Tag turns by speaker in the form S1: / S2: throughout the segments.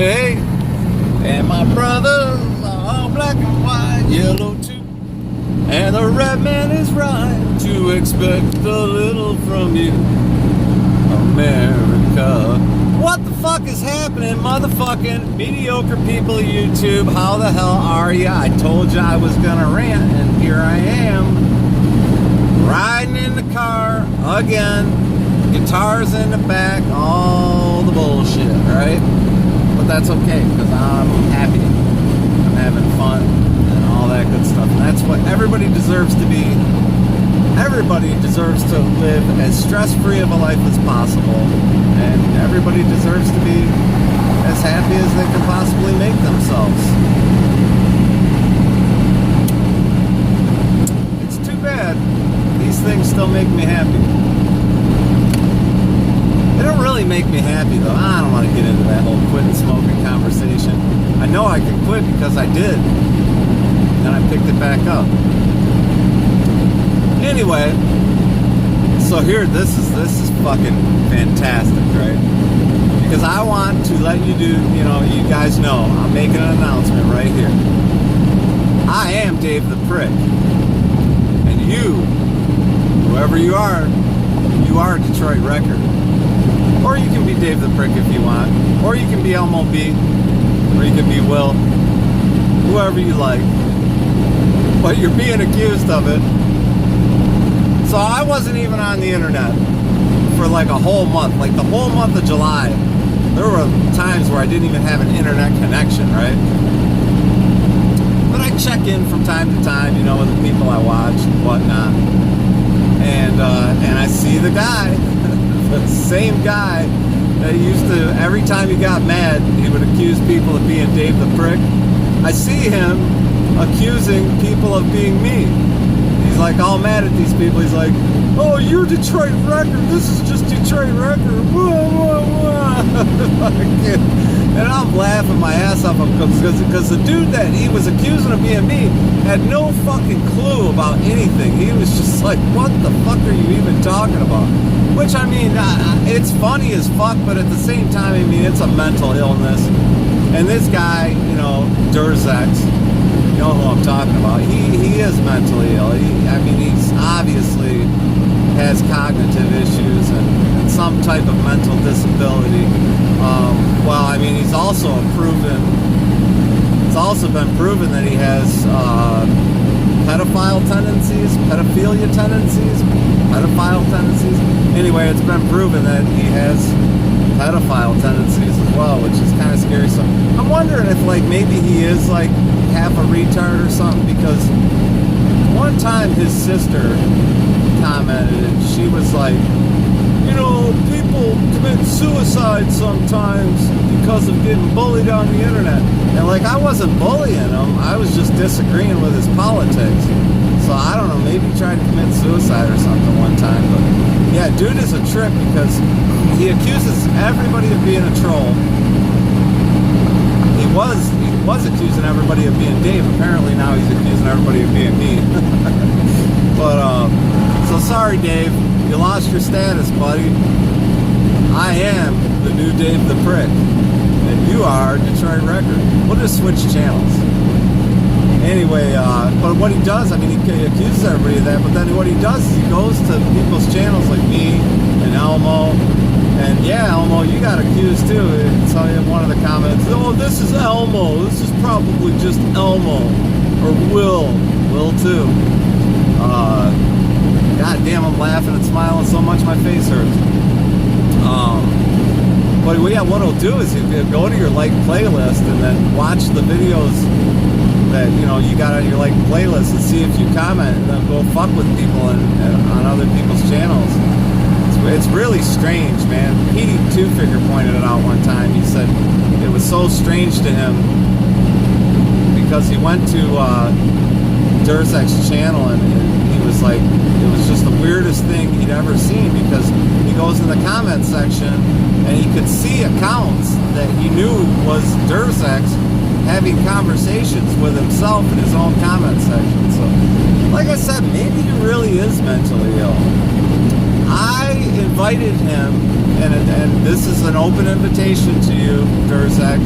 S1: Hey, and my brothers are all black and white, yellow too. And the red man is right to expect a little from you, America. What the fuck is happening, motherfucking mediocre people of YouTube? How the hell are you? I told you I was gonna rant, and here I am, riding in the car again, guitars in the back, all the bullshit, right? But that's okay, because I'm happy, I'm having fun, and all that good stuff. And that's what everybody deserves to be. Everybody deserves to live as stress-free of a life as possible, and everybody deserves to be as happy as they can possibly make themselves. It's too bad these things still make me happy. They don't really make me happy, though. I don't want to get into that whole quitting smoking conversation. I know I can quit because I did, and I picked it back up. Anyway, so here, this is fucking fantastic, right? Because I want to let you you guys know, I'm making an announcement right here. I am Dave the Prick. And you, whoever you are Detroit Record. Or you can be Dave the Prick if you want. Or you can be Elmo B. Or you can be Will. Whoever you like. But you're being accused of it. So I wasn't even on the internet for like a whole month. Like the whole month of July. There were times where I didn't even have an internet connection, right? But I check in from time to time, with the people I watch and whatnot. And I see the guy, the same guy that used to, every time he got mad, he would accuse people of being Dave the Prick. I see him accusing people of being me. He's like all mad at these people. He's like, oh, you're Detroit Record. This is just Detroit Record. Whoa, whoa, whoa. And I'm laughing my ass off because the dude that he was accusing of being me had no fucking clue about anything. He was just like, what the fuck are you even talking about? Which, I mean, it's funny as fuck, but at the same time, I mean, it's a mental illness. And this guy, Durzex, you know who I'm talking about, he is mentally ill. He's obviously has cognitive issues and some type of mental disability. He's also been proven that he has pedophile tendencies. Anyway, it's been proven that he has pedophile tendencies as well, which is kind of scary. So I'm wondering if maybe he is half a retard or something, because one time his sister commented and she was like, people commit suicide sometimes because of getting bullied on the internet. And I wasn't bullying him, I was just disagreeing with his politics. So I don't know, maybe he tried to commit suicide or something one time. But yeah, dude is a trip because he accuses everybody of being a troll. He was accusing everybody of being Dave. Apparently now he's accusing everybody of being me. But so sorry, Dave, you lost your status, buddy. I am the new Dave the Prick, and you are Detroit Record. We'll just switch channels. Anyway, but what he does, he accuses everybody of that, but then what he does is he goes to people's channels like me and Elmo, and yeah, Elmo, you got accused too. It's in one of the comments, oh, this is Elmo, this is probably just Elmo, or Will too. God damn, I'm laughing and smiling so much my face hurts. But yeah, what he'll do is he'll go to your playlist and then watch the videos that you got on your playlist and see if you comment, and then go fuck with people and on other people's channels. It's really strange, man. Petey Two Figure pointed it out one time. He said it was so strange to him because he went to Durzek's channel and he was like, it was just the weirdest thing he'd ever seen, because he goes in the comment section and he could see accounts that he knew was Durzek's having conversations with himself in his own comment section. So, like I said, maybe he really is mentally ill. I invited him, and this is an open invitation to you, Durzek.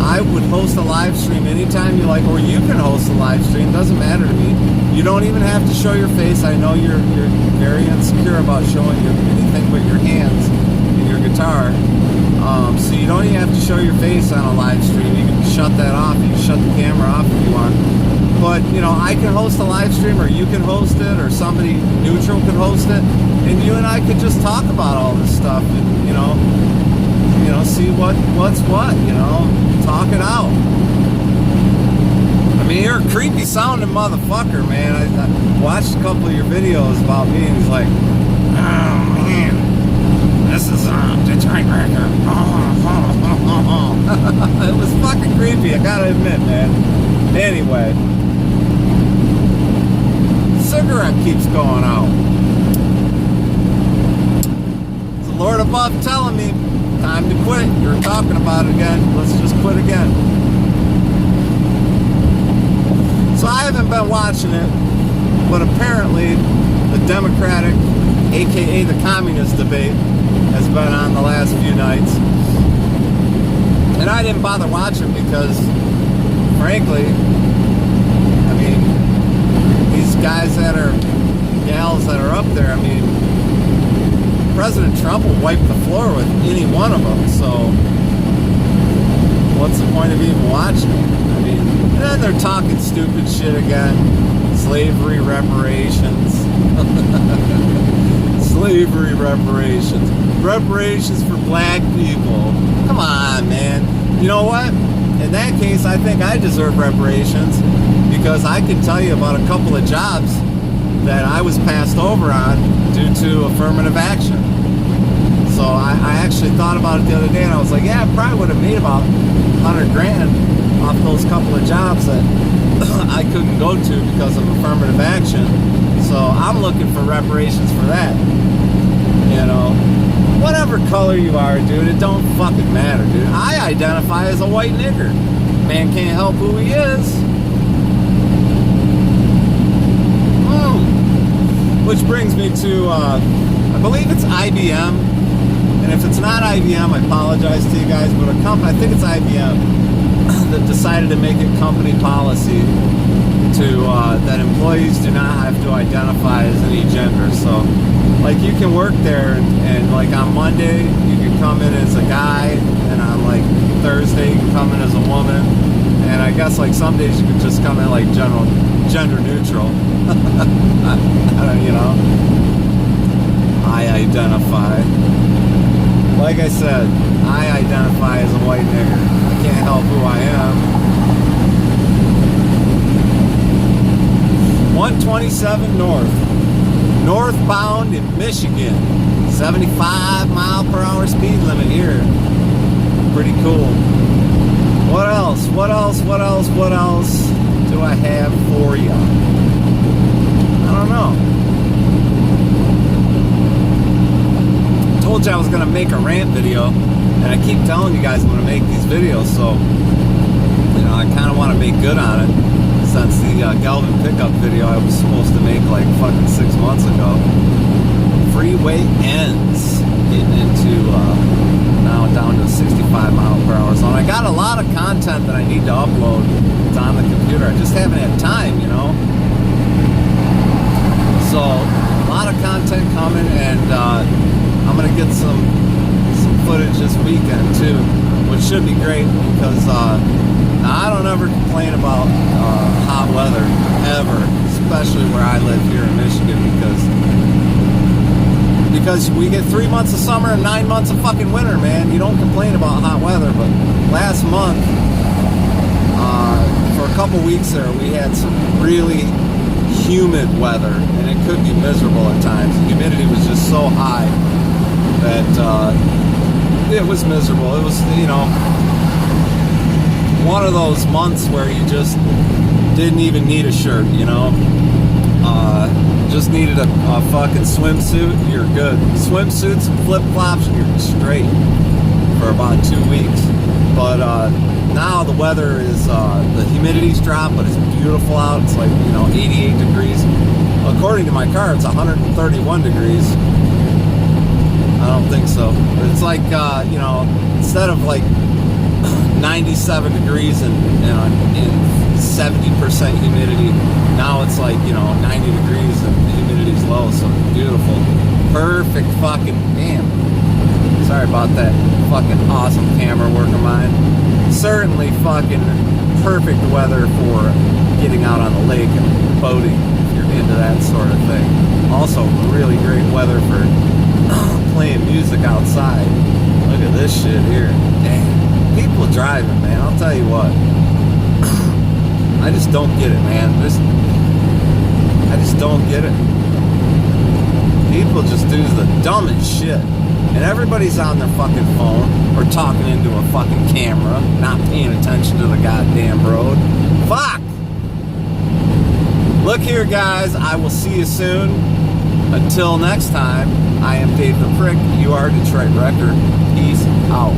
S1: I would host a live stream anytime you like, or you can host a live stream. Doesn't matter to me. You don't even have to show your face. I know you're very insecure about showing anything but your hands and your guitar. So you don't even have to show your face on a live stream. You can shut that off. You can shut the camera off if you want. But, you know, I can host a live stream, or you can host it, or somebody neutral can host it, and you and I could just talk about all this stuff and, you know, see what's what, you know, talk it out. I mean, you're a creepy sounding motherfucker, man. I watched a couple of your videos about me, and he's like, oh, man, this is Detroit Record. It was fucking creepy, I gotta admit, man. Anyway, cigarette keeps going out. It's the Lord above telling me, time to quit. You're talking about it again. Let's just quit again. So I haven't been watching it, but apparently the Democratic, aka the Communist debate, has been on the last few nights. And I didn't bother watching because, frankly, I mean, these guys that are, gals that are up there, I mean, President Trump will wipe the floor with any one of them, so what's the point of even watching it? I mean, and then they're talking stupid shit again. Slavery reparations. Slavery reparations. Reparations for black people. Come on, man. You know what? In that case, I think I deserve reparations, because I can tell you about a couple of jobs that I was passed over on due to affirmative action. So I actually thought about it the other day, and I was like, yeah, I probably would have made about $100 grand off those couple of jobs that I couldn't go to because of affirmative action. So I'm looking for reparations for that. You know, whatever color you are, dude, it don't fucking matter, dude. I identify as a white nigger. Man can't help who he is. Which brings me to, I believe it's IBM, and if it's not IBM, I apologize to you guys, but I think it's IBM that decided to make it company policy to that employees do not have to identify as any gender. So, like, you can work there, and like on Monday you can come in as a guy, and on like Thursday you can come in as a woman, and I guess like some days you can just come in like gender neutral. You know, I identify, like I said, I identify as a white nigger. I can't help who I am. 127 northbound in Michigan, 75 mile per hour speed limit here. Pretty cool. What else do I have for you? I don't know. I told you I was going to make a rant video, and I keep telling you guys I'm going to make these videos, so, you know, I kind of want to make good on it, since the Galvin pickup video I was supposed to make like fucking 6 months ago. Freeway ends, getting into, now down to 65 mile per hour zone. I got a lot of content that I need to upload. It's on the computer. I just haven't had time, you know. So, a lot of content coming, and I'm going to get some footage this weekend too, which should be great, because I don't ever complain about hot weather, ever, especially where I live here in Michigan, because we get 3 months of summer and 9 months of fucking winter, man. You don't complain about hot weather. But last month, for a couple weeks there, we had some really humid weather, and it could be miserable at times. The humidity was just so high that it was miserable. It was, you know, one of those months where you just didn't even need a shirt, you know. Just needed a fucking swimsuit, you're good. Swimsuits and flip-flops, you're straight for about 2 weeks. But now the weather is, the humidity's dropped, but it's beautiful out. It's like, you know, 88 degrees. According to my car, it's 131 degrees. I don't think so. But it's like, you know, instead of like 97 degrees and 70% humidity. Now it's like, 90 degrees and the humidity's low, so it's beautiful. Perfect fucking, damn. Sorry about that fucking awesome camera work of mine. Certainly fucking perfect weather for getting out on the lake and boating if you're into that sort of thing. Also really great weather for playing music outside. Look at this shit here. Damn. People driving, man. I'll tell you what. I just don't get it, man. I just don't get it. People just do the dumbest shit. And everybody's on their fucking phone or talking into a fucking camera, not paying attention to the goddamn road. Fuck! Look here, guys. I will see you soon. Until next time, I am Dave the Prick. You are Detroit Record. Peace out.